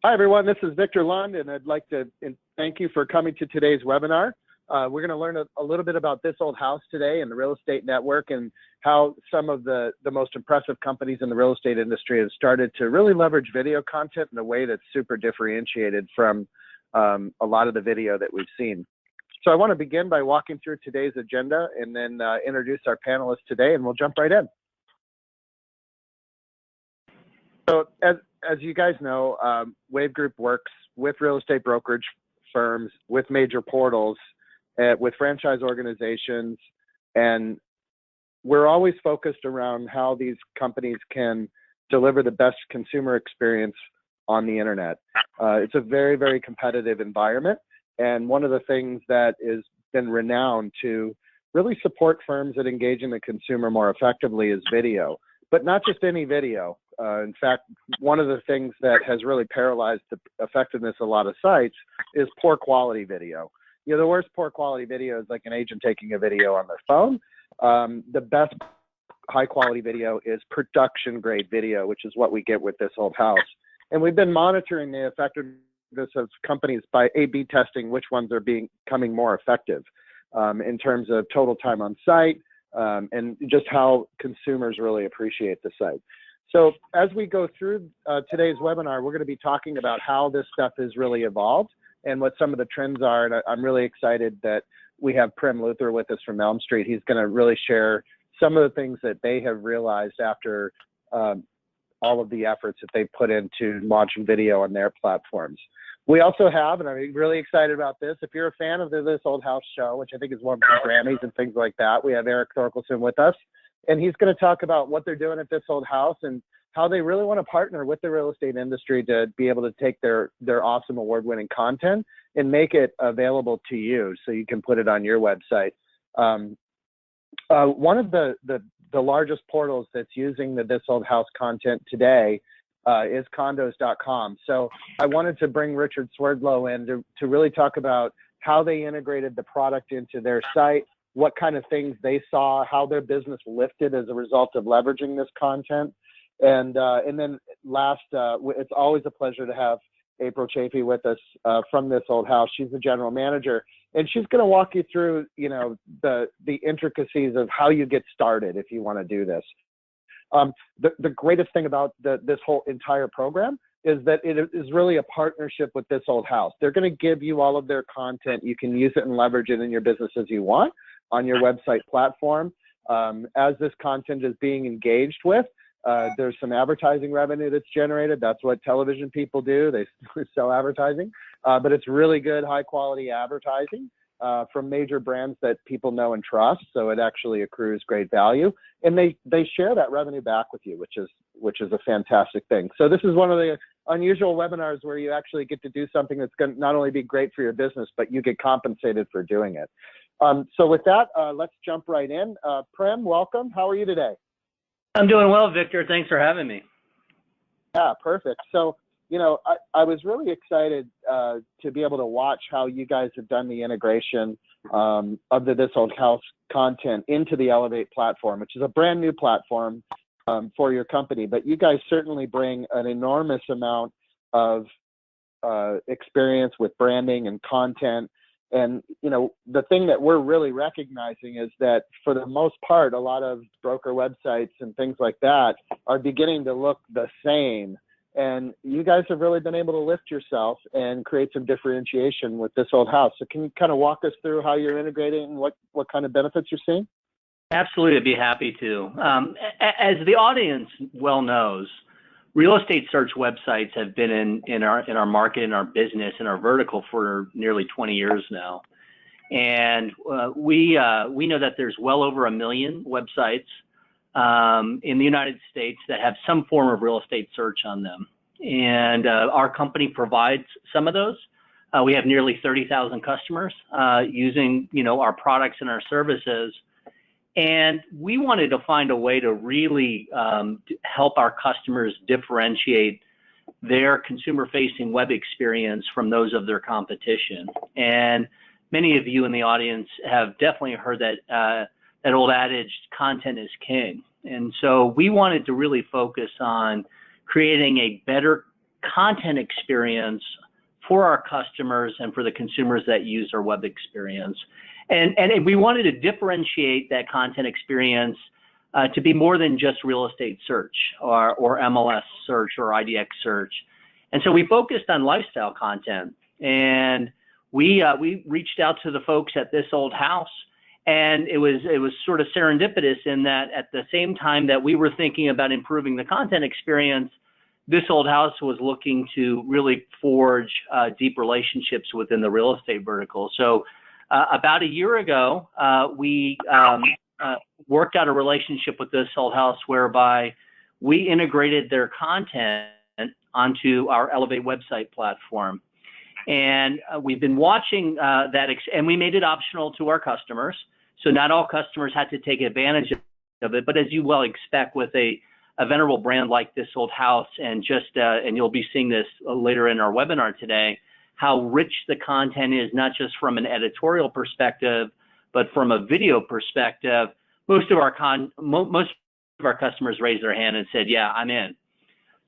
Hi, everyone. This is Victor Lund, and I'd like to thank you for coming to today's webinar. We're going to learn a little bit about This Old House today and the real estate network and how some of the most impressive companies in the real estate industry have started to really leverage video content in a way that's super differentiated from a lot of the video that we've seen. So I want to begin by walking through today's agenda and then introduce our panelists today, and we'll jump right in. So as you guys know, WAV Group works with real estate brokerage firms, with major portals, with franchise organizations, and we're always focused around how these companies can deliver the best consumer experience on the internet. It's a very, very competitive environment, and one of the things that has been renowned to really support firms that engage in the consumer more effectively is video, but not just any video. In fact, one of the things that has really paralyzed the effectiveness of a lot of sites is poor quality video. You know, the worst poor quality video is like an agent taking a video on their phone. The best high quality video is production grade video, which is what we get with This Old House. And we've been monitoring the effectiveness of companies by A/B testing which ones are becoming more effective in terms of total time on site and just how consumers really appreciate the site. So as we go through today's webinar, we're going to be talking about how this stuff has really evolved and what some of the trends are. And I'm really excited that we have Prem Luther with us from Elm Street. He's going to really share some of the things that they have realized after all of the efforts that they put into launching video on their platforms. We also have, and I'm really excited about this, if you're a fan of This Old House show, which I think is one of the Grammys and things like that, we have Eric Thorkelson with us. And he's going to talk about what they're doing at This Old House and how they really want to partner with the real estate industry to be able to take their awesome award-winning content and make it available to you so you can put it on your website. One of the largest portals that's using the This Old House content today is condos.com. So I wanted to bring Richard Swerdlow in to really talk about how they integrated the product into their site, what kind of things they saw, how their business lifted as a result of leveraging this content. And then last, it's always a pleasure to have April Chafee with us from This Old House. She's the general manager, and she's going to walk you through, you know, the intricacies of how you get started if you want to do this. The greatest thing about this whole entire program is that it is really a partnership with This Old House. They're going to give you all of their content. You can use it and leverage it in your business as you want on your website platform. As this content is being engaged with, there's some advertising revenue that's generated. That's what television people do. They sell advertising, but it's really good, high quality advertising from major brands that people know and trust. So it actually accrues great value, and they share that revenue back with you, which is a fantastic thing. So this is one of the unusual webinars where you actually get to do something that's going to not only be great for your business, but you get compensated for doing it. So with that, let's jump right in. Prem, welcome. How are you today? I'm doing well, Victor. Thanks for having me. Yeah, perfect. So, you know, I was really excited to be able to watch how you guys have done the integration of the This Old House content into the Elevate platform, which is a brand new platform for your company. But you guys certainly bring an enormous amount of experience with branding and content. And, you know, the thing that we're really recognizing is that for the most part, a lot of broker websites and things like that are beginning to look the same. And you guys have really been able to lift yourself and create some differentiation with This Old House. So can you kind of walk us through how you're integrating and what kind of benefits you're seeing? Absolutely, I'd be happy to. As the audience well knows, real estate search websites have been in our market, in our business, in our vertical for nearly 20 years now. And we know that there's well over 1 million websites in the United States that have some form of real estate search on them. And our company provides some of those. We have nearly 30,000 customers using, you know, our products and our services. And we wanted to find a way to really help our customers differentiate their consumer-facing web experience from those of their competition. And many of you in the audience have definitely heard that that old adage, content is king. And so we wanted to really focus on creating a better content experience for our customers and for the consumers that use our web experience. And we wanted to differentiate that content experience to be more than just real estate search or MLS search or IDX search. And so we focused on lifestyle content, and we reached out to the folks at This Old House, and it was sort of serendipitous in that at the same time that we were thinking about improving the content experience, This Old House was looking to really forge deep relationships within the real estate vertical. So about a year ago, we worked out a relationship with This Old House whereby we integrated their content onto our Elevate website platform. And we've been watching that, and we made it optional to our customers. So not all customers had to take advantage of it, but as you well expect with a venerable brand like This Old House, and and you'll be seeing this later in our webinar today, how rich the content is, not just from an editorial perspective, but from a video perspective. Most of our customers raised their hand and said, "Yeah, I'm in."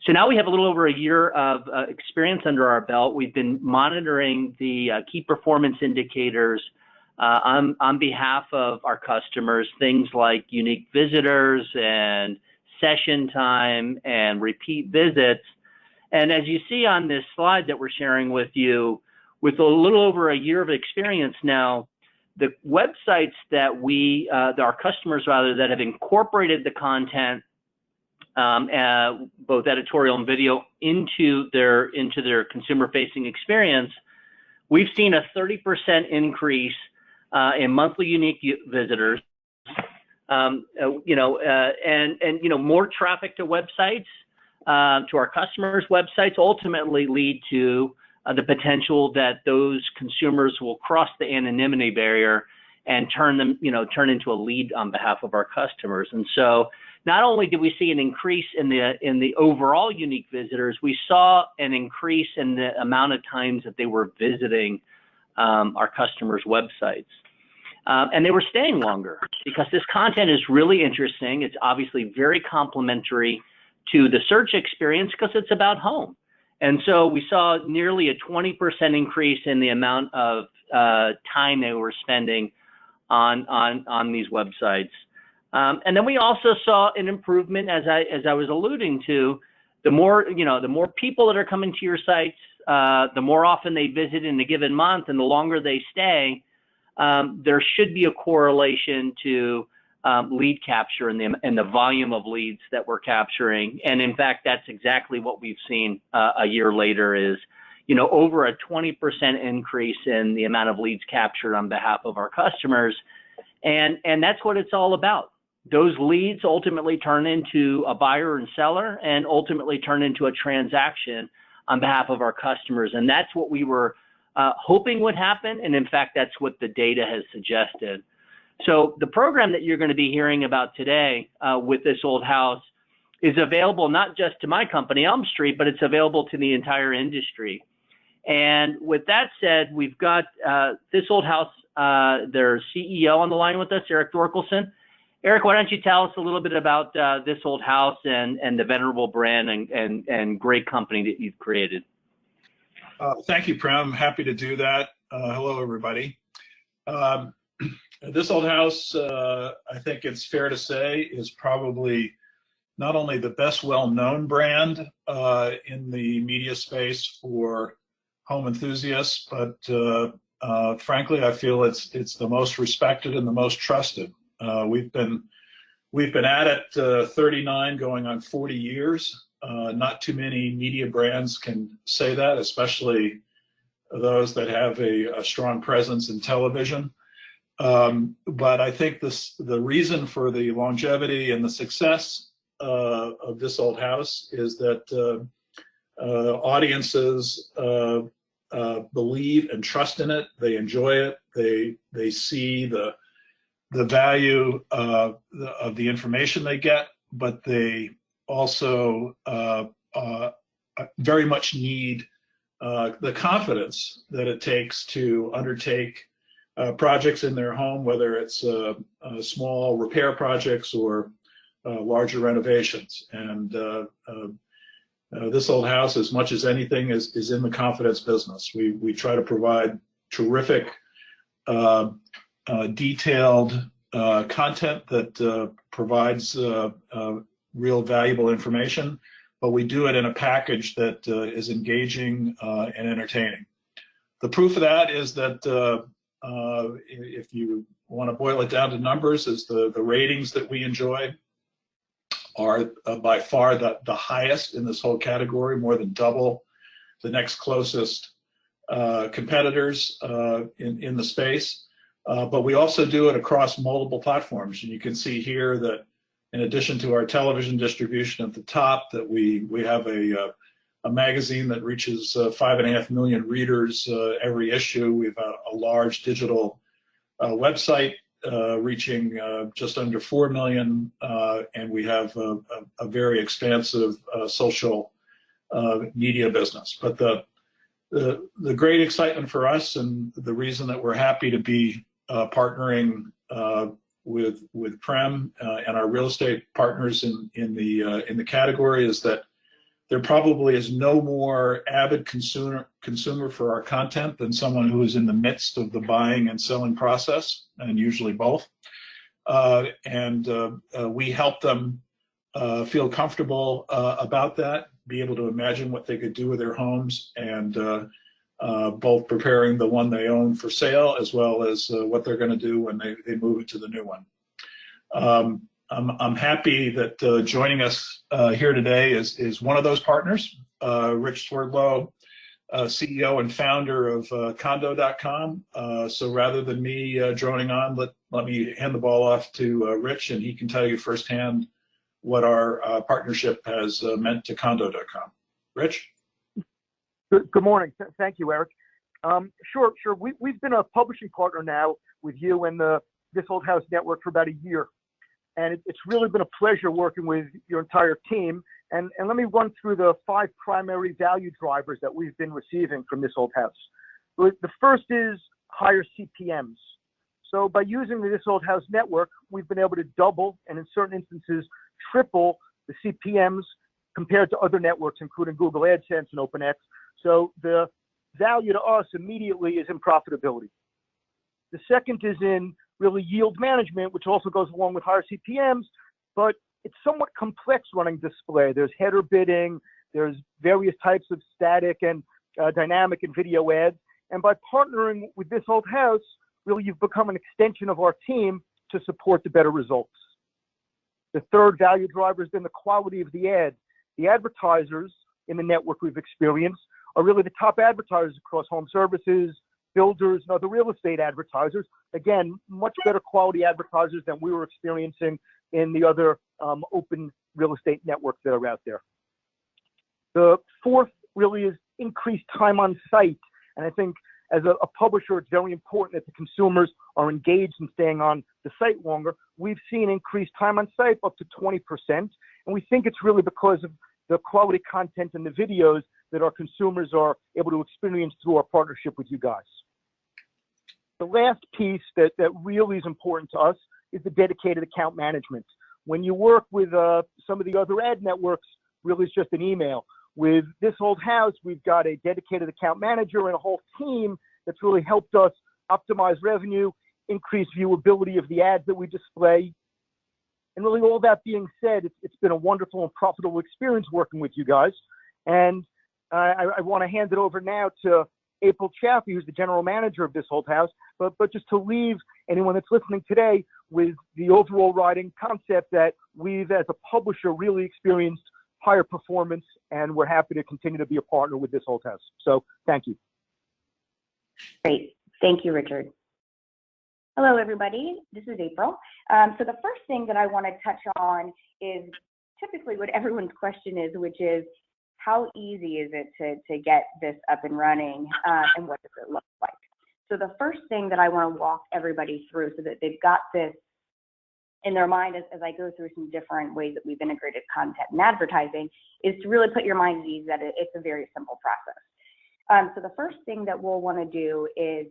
So now we have a little over a year of experience under our belt. We've been monitoring the key performance indicators on behalf of our customers, things like unique visitors and session time and repeat visits. And as you see on this slide that we're sharing with you, with a little over a year of experience now, the websites that our customers rather, that have incorporated the content, both editorial and video, into their consumer-facing experience, we've seen a 30% increase in monthly unique visitors. More traffic to websites, to our customers' websites, ultimately lead to the potential that those consumers will cross the anonymity barrier and turn into a lead on behalf of our customers. And so not only did we see an increase in the overall unique visitors, we saw an increase in the amount of times that they were visiting our customers' websites. And they were staying longer because this content is really interesting. It's obviously very complementary to the search experience because it's about home. And so we saw nearly a 20% increase in the amount of time they were spending on these websites. And then we also saw an improvement, as I was alluding to, the more people that are coming to your sites, the more often they visit in a given month, and the longer they stay, there should be a correlation to lead capture and the volume of leads that we're capturing. And in fact, that's exactly what we've seen a year later is, over a 20% increase in the amount of leads captured on behalf of our customers. And that's what it's all about. Those leads ultimately turn into a buyer and seller, and ultimately turn into a transaction on behalf of our customers. And that's what we were hoping would happen. And in fact, that's what the data has suggested. So the program that you're going to be hearing about today with This Old House is available not just to my company, Elm Street, but it's available to the entire industry. And with that said, we've got This Old House, their CEO on the line with us, Eric Thorkelson. Eric, why don't you tell us a little bit about This Old House and the venerable brand and great company that you've created? Thank you, Prem. Happy to do that. Hello, everybody. This Old House, I think it's fair to say, is probably not only the best well-known brand in the media space for home enthusiasts, but frankly, I feel it's the most respected and the most trusted. We've been at it 39 going on 40 years. Not too many media brands can say that, especially those that have a strong presence in television. But I think the reason for the longevity and the success of This Old House is that audiences believe and trust in it. They enjoy it. They see the value of the information they get, but they also very much need the confidence that it takes to undertake projects in their home, whether it's small repair projects or larger renovations. And This Old House, as much as anything, is in the confidence business. We try to provide terrific, detailed content that provides real valuable information, but we do it in a package that is engaging and entertaining. The proof of that is that if you want to boil it down to numbers, is the ratings that we enjoy are by far the highest in this whole category, more than double the next closest competitors in the space. But we also do it across multiple platforms. And you can see here that in addition to our television distribution at the top, that we have a magazine that reaches 5.5 million readers every issue. We have a large digital website reaching just under 4 million, and we have a very expansive social media business. But the great excitement for us, and the reason that we're happy to be partnering with Prem and our real estate partners in the category, is that there probably is no more avid consumer for our content than someone who is in the midst of the buying and selling process, and usually both. We help them feel comfortable about that, be able to imagine what they could do with their homes, and both preparing the one they own for sale, as well as what they're going to do when they move into the new one. I'm happy that joining us here today is one of those partners, Rich Swerdlow, CEO and founder of Condo.com. So rather than me droning on, let me hand the ball off to Rich, and he can tell you firsthand what our partnership has meant to Condo.com. Rich? Good morning. Thank you, Eric. Sure. We've been a publishing partner now with you and the This Old House Network for about a year. And it's really been a pleasure working with your entire team. And let me run through the 5 primary value drivers that we've been receiving from This Old House. The first is higher CPMs. So by using the This Old House Network, we've been able to double, and in certain instances, triple the CPMs compared to other networks, including Google AdSense and OpenX. So the value to us immediately is in profitability. The second is in really yield management, which also goes along with higher CPMs, but it's somewhat complex running display. There's header bidding, there's various types of static and dynamic and video ads. And by partnering with This Old House, really you've become an extension of our team to support the better results. The third value driver has been the quality of the ad. The advertisers in the network we've experienced are really the top advertisers across home services, builders, and other real estate advertisers. Again, much better quality advertisers than we were experiencing in the other open real estate networks that are out there. The fourth really is increased time on site. And I think as a publisher, it's very important that the consumers are engaged in staying on the site longer. We've seen increased time on site up to 20%. And we think it's really because of the quality content and the videos that our consumers are able to experience through our partnership with you guys. The last piece that really is important to us is the dedicated account management. When you work with some of the other ad networks, really it's just an email. With This Old House, we've got a dedicated account manager and a whole team that's really helped us optimize revenue, increase viewability of the ads that we display. And really all that being said, it's been a wonderful and profitable experience working with you guys. And I want to hand it over now to April Chaffee, who's the general manager of This Old House, but just to leave anyone that's listening today with the overall riding concept that we've, as a publisher, really experienced higher performance, and we're happy to continue to be a partner with This Old House. So thank you. Great. Thank you, Richard. Hello, everybody. This is April. So the first thing that I want to touch on is typically what everyone's question is, which is, how easy is it to get this up and running, and what does it look like? So the first thing that I want to walk everybody through so that they've got this in their mind as I go through some different ways that we've integrated content and advertising is to really put your mind at ease that it's a very simple process. So the first thing that we'll want to do is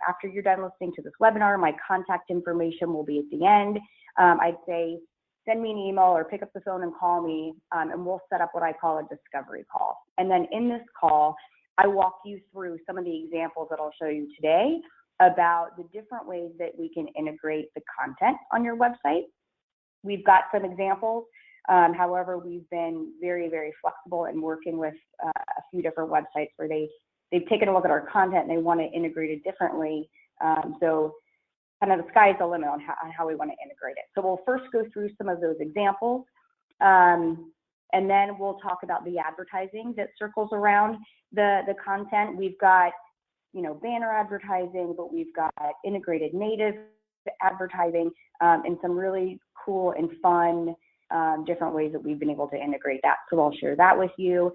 after you're done listening to this webinar, my contact information will be at the end. I'd say send me an email or pick up the phone and call me, and we'll set up what I call a discovery call. And then in this call, I walk you through some of the examples that I'll show you today about the different ways that we can integrate the content on your website. We've got some examples. However, we've been very, very flexible in working with a few different websites where they've taken a look at our content and they want to integrate it differently. So kind of the sky's the limit on how we want to integrate it. So we'll first go through some of those examples, and then we'll talk about the advertising that circles around the content. We've got, banner advertising, but we've got integrated native advertising, and some really cool and fun different ways that we've been able to integrate that. So I'll share that with you.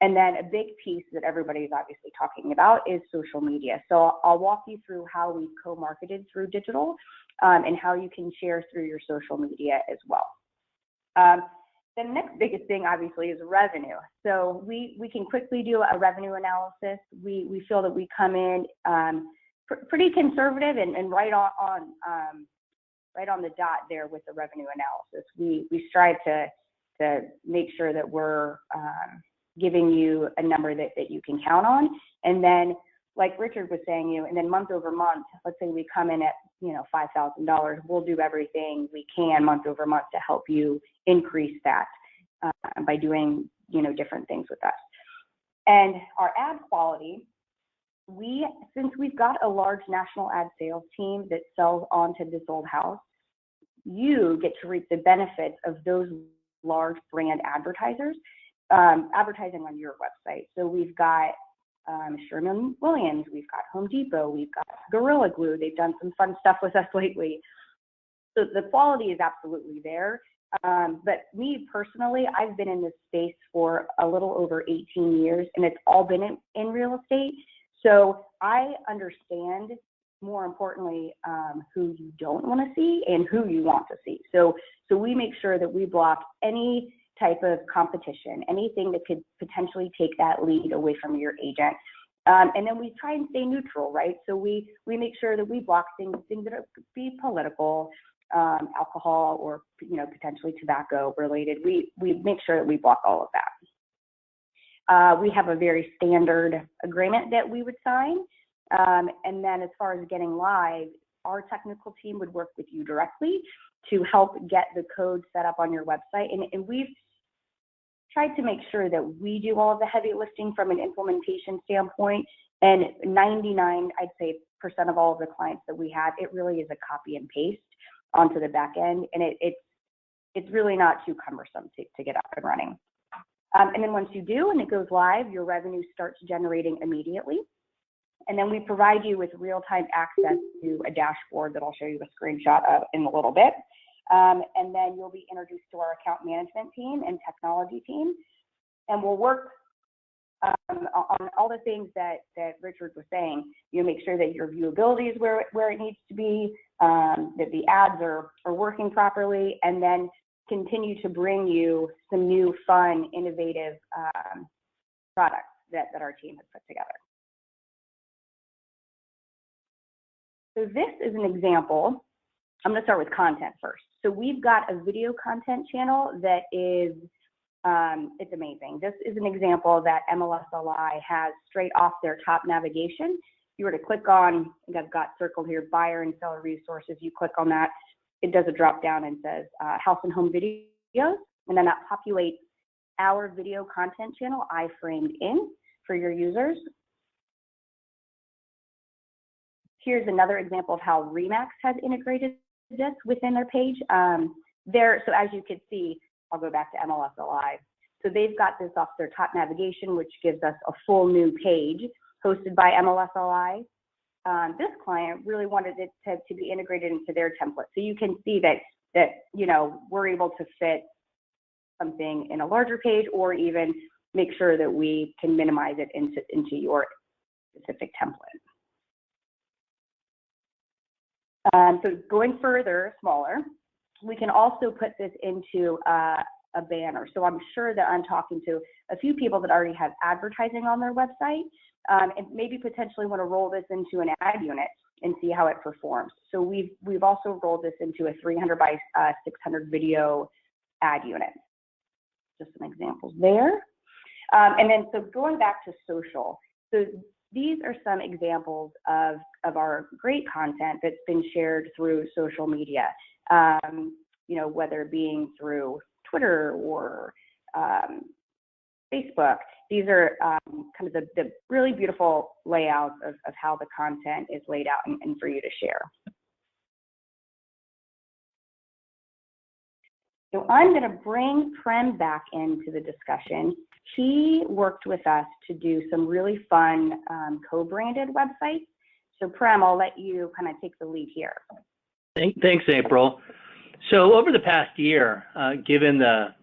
And then a big piece that everybody's obviously talking about is social media. So I'll walk you through how we've co-marketed through digital, and how you can share through your social media as well. The next biggest thing obviously is revenue. So we can quickly do a revenue analysis. We feel that we come in pretty conservative and right on the dot there with the revenue analysis. We strive to make sure that we're giving you a number that you can count on. And then, like Richard was saying, and then month over month, let's say we come in at $5,000, we'll do everything we can month over month to help you increase that by doing different things with us. And our ad quality, since we've got a large national ad sales team that sells onto This Old House, you get to reap the benefits of those large brand advertisers advertising on your website. So we've got Sherwin-Williams, we've got Home Depot, we've got Gorilla Glue. They've done some fun stuff with us lately. So the quality is absolutely there. But me personally, I've been in this space for a little over 18 years, and it's all been in real estate. So I understand, more importantly, who you don't want to see and who you want to see. So we make sure that we block any type of competition, anything that could potentially take that lead away from your agent. And then we try and stay neutral, right? So we make sure that we block things that could be political, alcohol, or potentially tobacco related. We make sure that we block all of that. We have a very standard agreement that we would sign. And then as far as getting live, our technical team would work with you directly to help get the code set up on your website. And we've tried to make sure that we do all of the heavy lifting from an implementation standpoint. And 99, I'd say, % of all of the clients that we have, it really is a copy and paste onto the back end. And it's really not too cumbersome to get up and running. And then once you do and it goes live, your revenue starts generating immediately. And then we provide you with real-time access to a dashboard that I'll show you a screenshot of in a little bit. And then you'll be introduced to our account management team and technology team. And we'll work on all the things that Richard was saying. Make sure that your viewability is where it needs to be, that the ads are working properly, and then continue to bring you some new, fun, innovative products that our team has put together. So this is an example. I'm going to start with content first. So we've got a video content channel that is, it's amazing. This is an example that MLSLI has straight off their top navigation. If you were to click on, I think I've got circled here, buyer and seller resources, you click on that, it does a drop down and says house and home videos, and then that populates our video content channel iframed in for your users. Here's another example of how Remax has integrated this within their page. So as you can see, I'll go back to MLSLI. So they've got this off their top navigation, which gives us a full new page hosted by MLSLI. This client really wanted it to be integrated into their template. So you can see that we're able to fit something in a larger page, or even make sure that we can minimize it into your specific template. So going further, smaller, we can also put this into a banner. So I'm sure that I'm talking to a few people that already have advertising on their website, and maybe potentially want to roll this into an ad unit. and see how it performs. So we've also rolled this into a 300 by 600 video ad unit. Just some examples there. And then so going back to social, so these are some examples of our great content that's been shared through social media, you know, whether it being through Twitter or Facebook. These are kind of the really beautiful layouts of how the content is laid out and for you to share. So I'm going to bring Prem back into the discussion. He worked with us to do some really fun co-branded websites. So Prem, I'll let you kind of take the lead here. Thanks, April. So over the past year, given the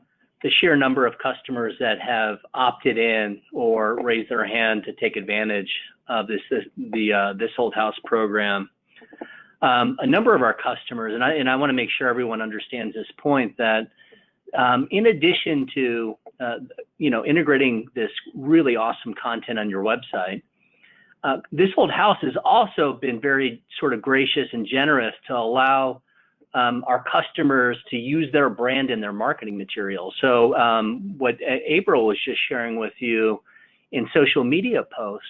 sheer number of customers that have opted in or raised their hand to take advantage of this Old House program, a number of our customers, and I want to make sure everyone understands this point, that in addition to you know, integrating this really awesome content on your website, this Old House has also been very sort of gracious and generous to allow our customers to use their brand in their marketing materials. So what April was just sharing with you in social media posts,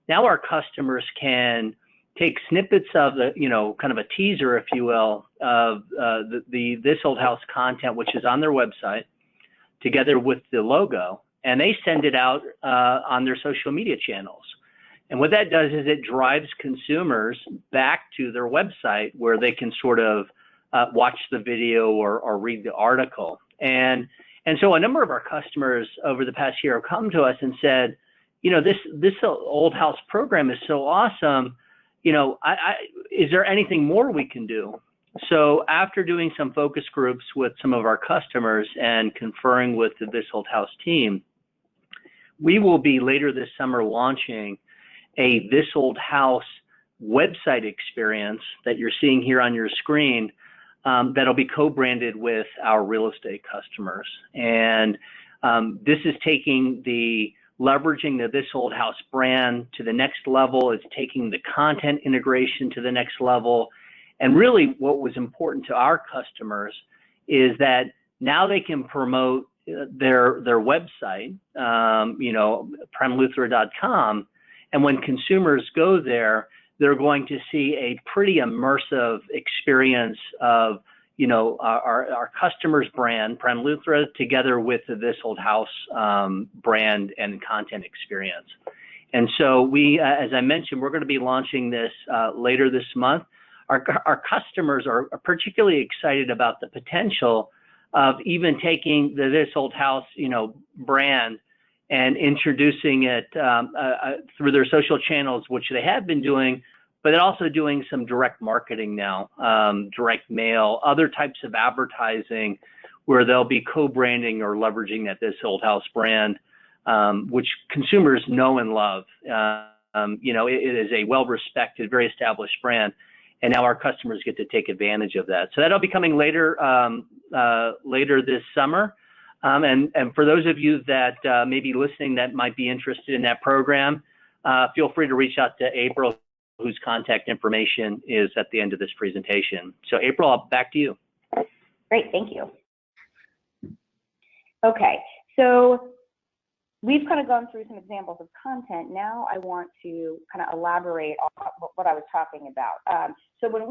now our customers can take snippets of the, you know, kind of a teaser, if you will, of this Old House content, which is on their website, together with the logo, and they send it out on their social media channels. And what that does is it drives consumers back to their website where they can sort of watch the video or read the article. And so a number of our customers over the past year have come to us and said, you know, this Old House program is so awesome. You know, is there anything more we can do? So after doing some focus groups with some of our customers and conferring with this Old House team, we will be later this summer launching a This Old House website experience that you're seeing here on your screen, that'll be co-branded with our real estate customers. And this is taking leveraging the This Old House brand to the next level. It's taking the content integration to the next level. And really what was important to our customers is that now they can promote their website, you know, premluthra.com. And when consumers go there, they're going to see a pretty immersive experience of, you know, our customer's brand, Prem Luthra, together with the This Old House brand and content experience. And so we, as I mentioned, we're going to be launching this later this month. Our customers are particularly excited about the potential of even taking the This Old House, you know, brand and introducing it through their social channels, which they have been doing, but also doing some direct marketing now, direct mail, other types of advertising where they'll be co-branding or leveraging that This Old House brand, which consumers know and love. You know, it is a well-respected, very established brand, and now our customers get to take advantage of that. So that'll be coming later, later this summer. And for those of you that may be listening that might be interested in that program, feel free to reach out to April, whose contact information is at the end of this presentation. So April, back to you. Great, thank you. Okay, so we've kind of gone through some examples of content. Now I want to kind of elaborate on what I was talking about. So when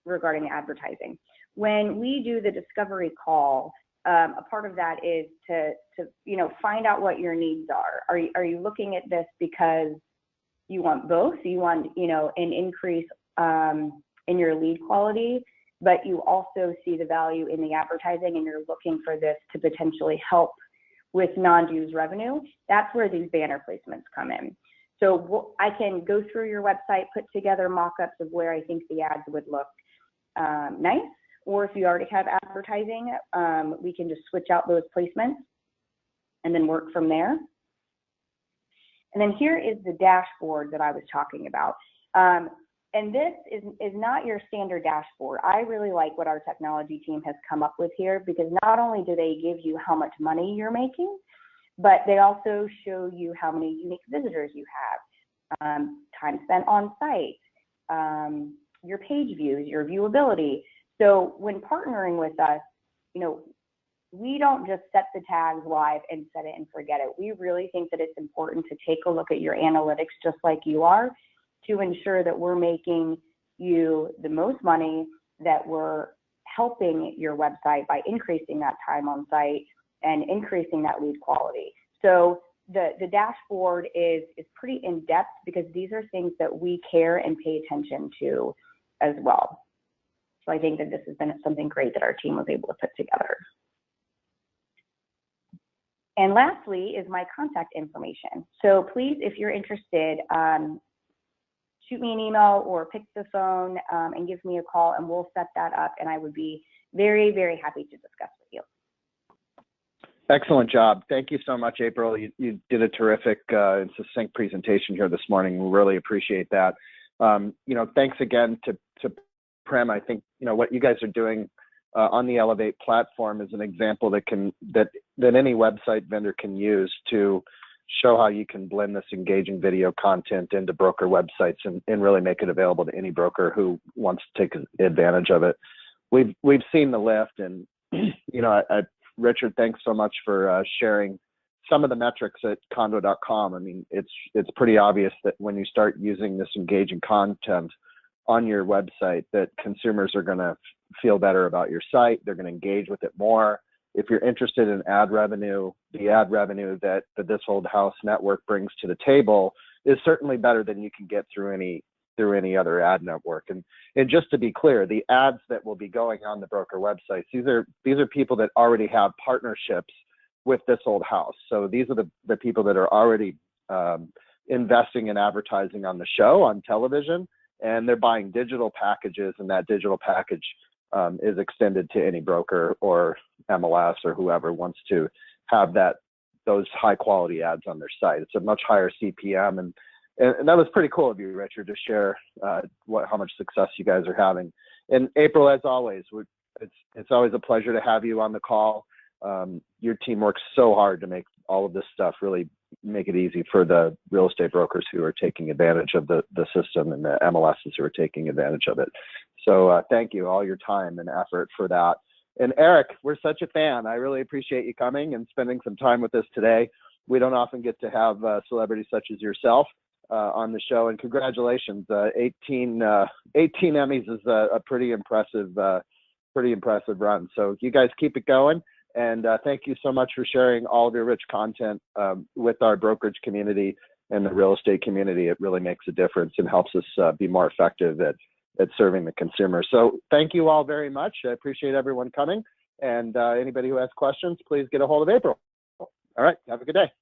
regarding advertising, when we do the discovery call, a part of that is to you know, find out what your needs are. Are you looking at this because you want both? You want, you know, an increase in your lead quality, but you also see the value in the advertising and you're looking for this to potentially help with non-dues revenue? That's where these banner placements come in. So I can go through your website, put together mock-ups of where I think the ads would look nice, or if you already have advertising, we can just switch out those placements and then work from there. And then here is the dashboard that I was talking about. And this is not your standard dashboard. I really like what our technology team has come up with here, because not only do they give you how much money you're making, but they also show you how many unique visitors you have, time spent on site, your page views, your viewability. So when partnering with us, you know, we don't just set the tags live and set it and forget it. We really think that it's important to take a look at your analytics just like you are, to ensure that we're making you the most money, that we're helping your website by increasing that time on site and increasing that lead quality. So the dashboard is pretty in-depth because these are things that we care and pay attention to as well. So I think that this has been something great that our team was able to put together. And lastly is my contact information. So please, if you're interested, shoot me an email or pick the phone and give me a call, and we'll set that up, and I would be very, very happy to discuss with you. Excellent job. Thank you so much, April. You did a terrific and succinct presentation here this morning. We really appreciate that. You know, thanks again to Prem. I think, you know, what you guys are doing on the Elevate platform is an example that any website vendor can use to show how you can blend this engaging video content into broker websites and really make it available to any broker who wants to take advantage of it. We've seen the lift, and you know, Richard, thanks so much for sharing some of the metrics at condo.com. I mean, it's pretty obvious that when you start using this engaging content on your website, that consumers are going to feel better about your site. They're going to engage with it more. If you're interested in ad revenue, the ad revenue that the This Old House network brings to the table is certainly better than you can get through any other ad network. And just to be clear, the ads that will be going on the broker websites, these are people that already have partnerships with This Old House. So these are the people that are already investing in advertising on the show on television, and they're buying digital packages, and that digital package is extended to any broker or MLS or whoever wants to have those high quality ads on their site. It's a much higher CPM, and that was pretty cool of you, Richard, to share how much success you guys are having. And April, as always, it's always a pleasure to have you on the call. Your team works so hard to make all of this stuff really make it easy for the real estate brokers who are taking advantage of the system and the MLSs who are taking advantage of it. So thank you, all your time and effort for that. And Eric, we're such a fan. I really appreciate you coming and spending some time with us today. We don't often get to have celebrities such as yourself on the show, and congratulations. 18 Emmys is a pretty impressive run. So you guys keep it going. And thank you so much for sharing all of your rich content with our brokerage community and the real estate community. It really makes a difference and helps us be more effective at serving the consumer. So thank you all very much. I appreciate everyone coming. And anybody who has questions, please get a hold of April. All right, have a good day.